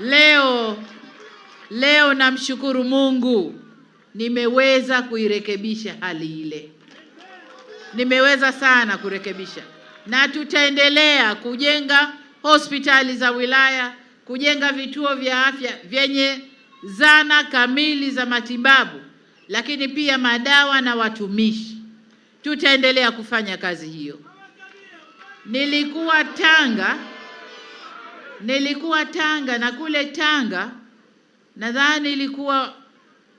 Leo namshukuru Mungu nimeweza kuirekebisha hali ile. Nimeweza sana kurekebisha, na tutaendelea kujenga hospitali za wilaya, kujenga vituo vya afya vyenye zana kamili za matibabu, lakini pia madawa na watumishi. Tutaendelea kufanya kazi hiyo. Nilikuwa Tanga, na kule Tanga nadhani ilikuwa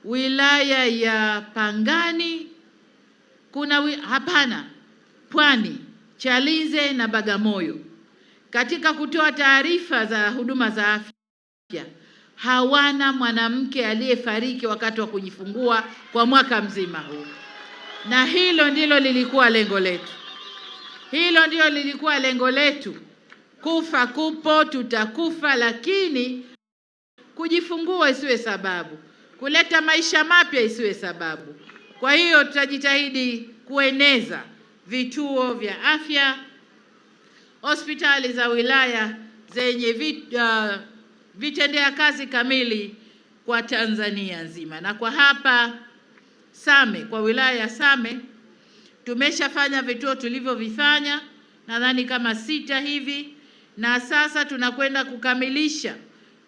wilaya ya Pangani, Pwani, Chalinze na Bagamoyo. Katika kutoa taarifa za huduma za afya, hawana mwanamke aliyefariki wakati wa kujifungua kwa mwaka mzima huu. Na hilo ndilo lilikuwa lengo letu. Kufa kupo, tutakufa, lakini kujifungua isiwe sababu, kuleta maisha mapya isiwe sababu. Kwa hiyo tutajitahidi kueneza vituo vya afya, hospitali za wilaya zenye vitendea kazi kamili kwa Tanzania nzima. Na kwa hapa Same, kwa wilaya ya Same tumeshafanya vituo tulivyovifanya nadhani kama 6 hivi, na sasa tunakwenda kukamilisha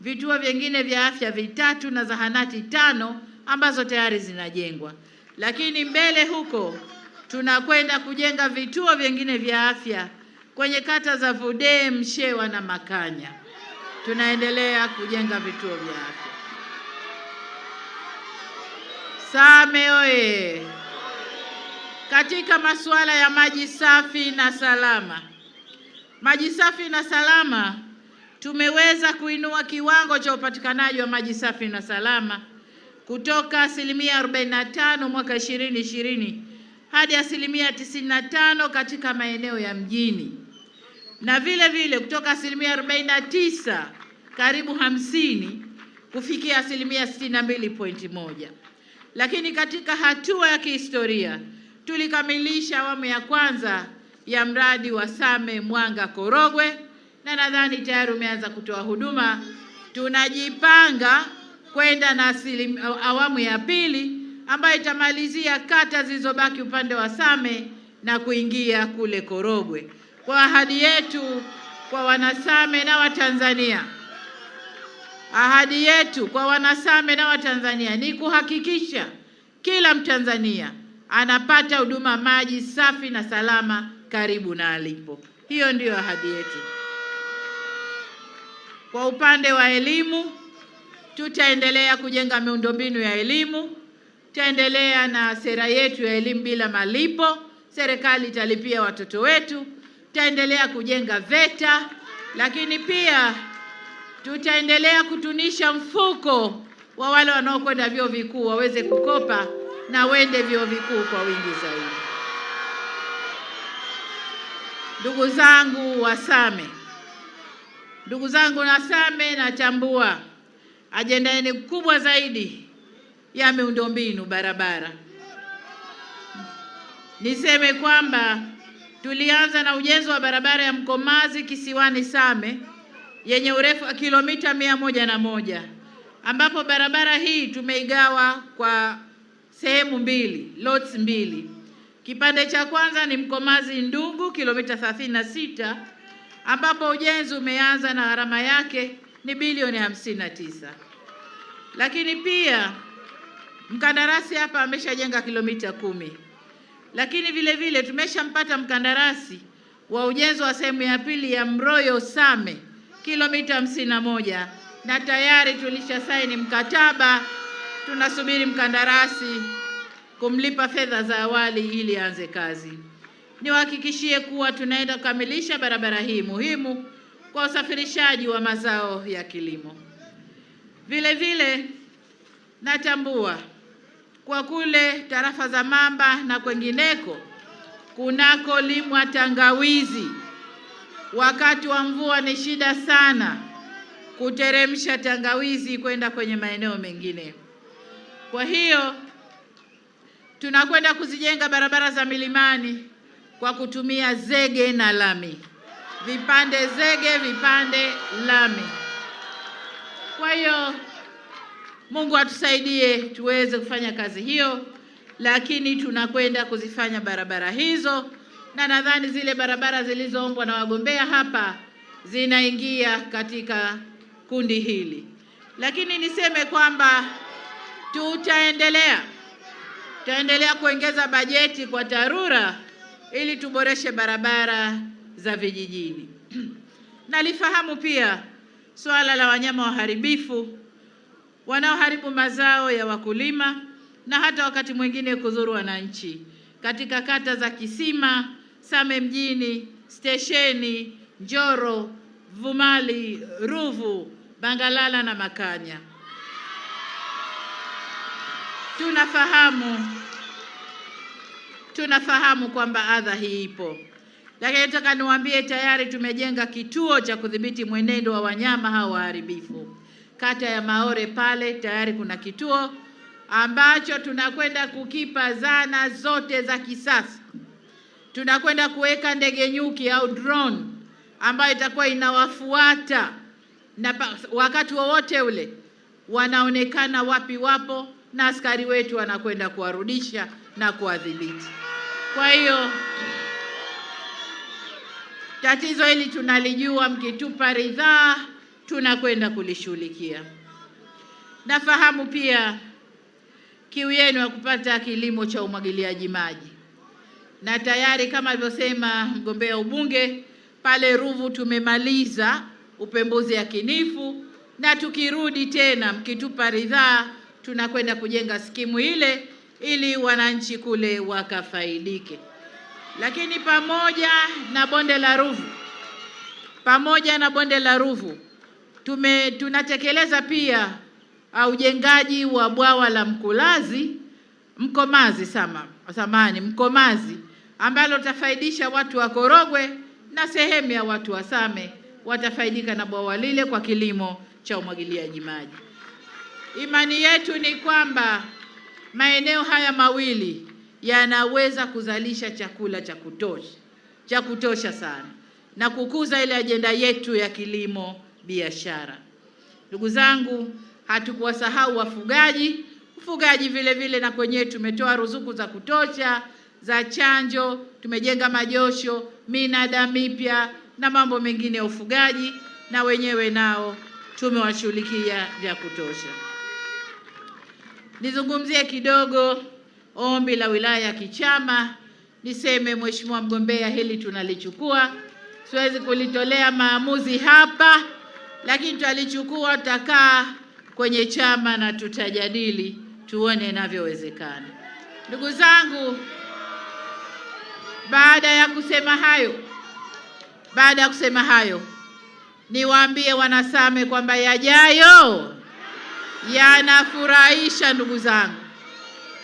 vituo vingine vya afya 3 na zahanati 5 ambazo tayari zinajengwa. Lakini mbele huko tunakwenda kujenga vituo vingine vya afya kwenye kata za Vudee, Mshewa na Makanya. Tunaendelea kujenga vituo vya afya. Same oye! Katika masuala ya maji safi na salama, tumeweza kuinua kiwango cha upatikanaji wa maji safi na salama kutoka 45% mwaka 2020 hadi 95% katika maeneo ya mjini, na vile vile kutoka 49% karibu 50% kufikia 62.1%. Lakini katika hatua ya kihistoria tulikamilisha awamu ya kwanza ya mradi wa Same Mwanga Korogwe, na nadhani tayari umeanza kutoa huduma. Tunajipanga kwenda na awamu ya pili ambayo itamalizia kata zilizobaki upande wa Same na kuingia kule Korogwe. Kwa ahadi yetu kwa wanasame na Watanzania, ni kuhakikisha kila Mtanzania anapata huduma maji safi na salama karibu na alipo. Hiyo ndiyo ahadi yetu. Kwa upande wa elimu, tutaendelea kujenga miundombinu ya elimu. Tutaendelea na sera yetu ya elimu bila malipo. Serikali italipia watoto wetu. Tutaendelea kujenga VETA, lakini pia tutaendelea kutunisha mfuko wa wale wanaokwenda vyuo vikuu waweze kukopa na wende vyuo vikuu kwa wingi zaidi. Ndugu zangu wa Same, natambua ajenda yenu kubwa zaidi ya miundombinu barabara. Niseme kwamba tulianza na ujenzi wa barabara ya Mkomazi Kisiwani Same yenye urefu wa kilomita 101, ambapo barabara hii tumeigawa kwa sehemu mbili, lots mbili. Kipande cha kwanza ni Mkomazi Ndungu kilomita 36, ambapo ujenzi umeanza na gharama yake ni bilioni 59. Lakini pia mkandarasi hapa ameshajenga kilomita 10. Lakini vile vile tumeshampata mkandarasi wa ujenzi wa sehemu ya pili ya Mroyo Same kilomita 51, na tayari tulisha saini mkataba. Tunasubiri mkandarasi kumlipa fedha za awali ili aanze kazi. Niwahakikishie kuwa tunaenda kukamilisha barabara hii muhimu kwa usafirishaji wa mazao ya kilimo. Vile vile natambua kwa kule tarafa za Mamba na kwengineko kunakolimwa tangawizi. Wakati wa mvua ni shida sana kuteremsha tangawizi kwenda kwenye maeneo mengine. Kwa hiyo tunakwenda kuzijenga barabara za milimani kwa kutumia zege na lami. Vipande zege, vipande lami. Kwa hiyo Mungu atusaidie tuweze kufanya kazi hiyo, lakini tunakwenda kuzifanya barabara hizo, na nadhani zile barabara zilizoombwa na wagombea hapa zinaingia katika kundi hili. Lakini niseme kwamba tutaendelea kuongeza bajeti kwa TARURA ili tuboreshe barabara za vijijini. Nalifahamu pia swala la wanyama waharibifu wanaoharibu mazao ya wakulima na hata wakati mwingine kudhuru wananchi katika kata za Kisima, Same mjini, Stesheni, Njoro, Vumali, Ruvu, Bangalala na Makanya. Tunafahamu kwamba adha hii ipo. Lakini nataka niwaambie tayari tumejenga kituo cha kudhibiti mwenendo wa wanyama hao waharibifu. Kata ya Maore pale tayari kuna kituo ambacho tunakwenda kukipa zana zote za kisasa. Tunakwenda kuweka ndege nyuki au drone ambayo itakuwa inawafuata na wakati wowote ule wanaonekana wapi wapo, na askari wetu wanakwenda kuwarudisha na kuwadhibiti. Kwa hiyo tatizo hili tunalijua, mkitupa ridhaa tunakwenda kulishughulikia. Nafahamu pia kiu yenu ya kupata kilimo cha umwagiliaji maji, na tayari kama alivyosema mgombea ubunge pale Ruvu tumemaliza upembuzi yakinifu, na tukirudi tena mkitupa ridhaa tunakwenda kujenga skimu ile ili wananchi kule wakafaidike. Lakini pamoja na bonde la Ruvu tunatekeleza pia ujengaji wa bwawa la Mkomazi ambalo tafaidisha watu wa Korogwe na sehemu ya watu wa Same watafaidika na bwawa lile kwa kilimo cha umwagiliaji maji. Imani yetu ni kwamba maeneo haya mawili yanaweza kuzalisha chakula cha kutosha sana na kukuza ile ajenda yetu ya kilimo biashara. Ndugu zangu, hatukuwasahau wafugaji. Ufugaji vile vile na kwenyewe tumetoa ruzuku za kutosha za chanjo, tumejenga majosho, minada mipya na mambo mengine ya ufugaji, na wenyewe nao tumewashughulikia vya kutosha. Nizungumzie kidogo ombi la wilaya ya Kichama. Niseme mheshimiwa mgombea, hili tunalichukua. Siwezi kulitolea maamuzi hapa, lakini tutalichukua, tutakaa kwenye chama na tutajadili tuone inavyowezekana. Ndugu zangu, baada ya kusema hayo niwaambie wanasame kwamba yajayo yanafurahisha. Ndugu zangu,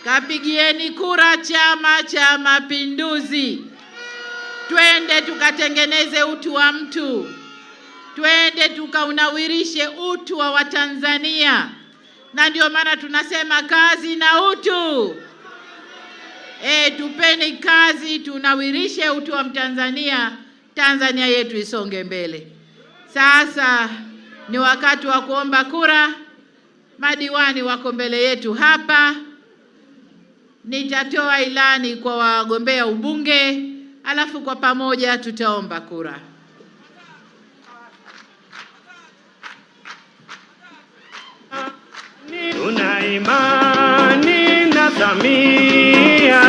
kapigieni kura Chama cha Mapinduzi. Twende tukatengeneze utu wa mtu, twende tukaunawirishe utu wa Watanzania, na ndio maana tunasema kazi na utu. Tupeni kazi, tunawirishe utu wa Mtanzania, Tanzania yetu isonge mbele. Sasa ni wakati wa kuomba kura. Madiwani wako mbele yetu hapa. Nitatoa ilani kwa wagombea ubunge, alafu kwa pamoja tutaomba kura. Tuna imani na Samia.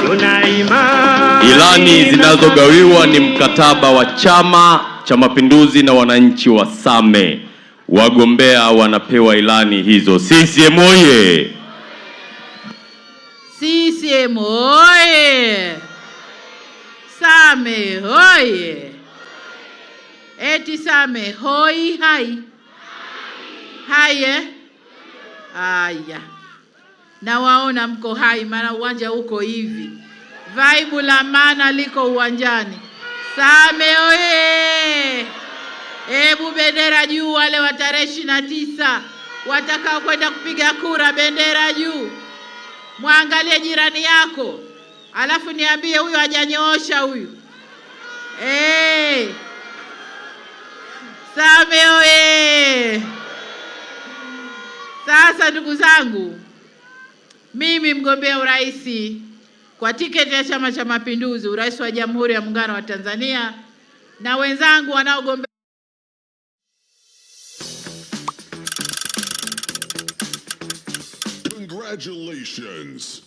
Tuna imani. Ilani zinazogawiwa ni mkataba wa Chama cha Mapinduzi na wananchi wa Same. Wagombea wanapewa ilani hizo. CCM oye! CCM oye! Same oye! Eti Same hoi hai. Haya. Na waona mko hai, maana uwanja uko hivi. Vibe la maana liko uwanjani. Same oye! Hebu bendera juu, wale wa tarehe 29 watakao kwenda kupiga kura, bendera juu. Mwangalie jirani yako, alafu niambie huyu hajanyoosha huyu. Sasa ndugu zangu, mimi mgombea urais kwa tiketi ya Chama cha Mapinduzi, urais wa Jamhuri ya Muungano wa Tanzania, na wenzangu wanaogombea Congratulations.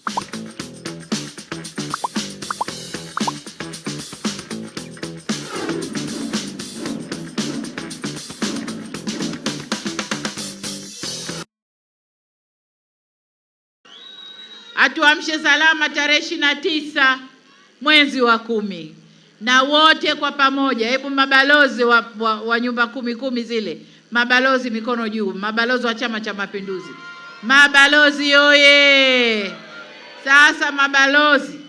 atuamshe salama tarehe 29 mwezi wa 10, na wote kwa pamoja. Hebu mabalozi wa nyumba 10 zile, mabalozi mikono juu, mabalozi wa Chama cha Mapinduzi, mabalozi oye! Sasa mabalozi,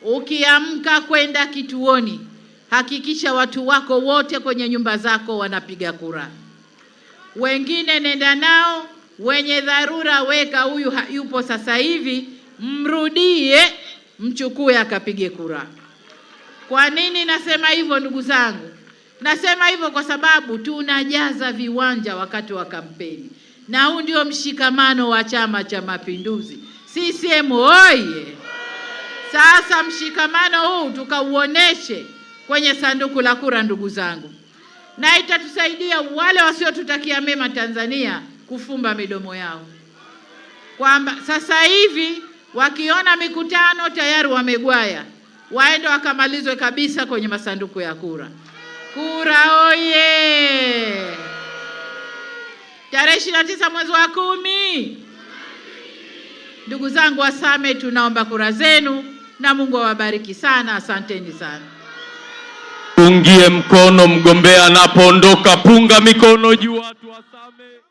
ukiamka kwenda kituoni, hakikisha watu wako wote kwenye nyumba zako wanapiga kura. Wengine nenda nao, wenye dharura weka, huyu yupo sasa hivi, mrudie mchukue akapige kura. Kwa nini nasema hivyo ndugu zangu? Nasema hivyo kwa sababu tunajaza viwanja wakati wa kampeni, na huu ndio mshikamano wa Chama cha Mapinduzi. CCM oye! Sasa mshikamano huu tukauoneshe kwenye sanduku la kura ndugu zangu, na itatusaidia wale wasiotutakia mema Tanzania kufumba midomo yao, kwamba sasa hivi wakiona mikutano tayari wamegwaya, waende wakamalizwe kabisa kwenye masanduku ya kura. Kura oye! Tarehe 29 mwezi wa 10. Ndugu zangu wa Same, tunaomba kura zenu na Mungu awabariki sana. Asanteni sana. Pungie mkono mgombea anapoondoka, punga mikono juu watu wa Same.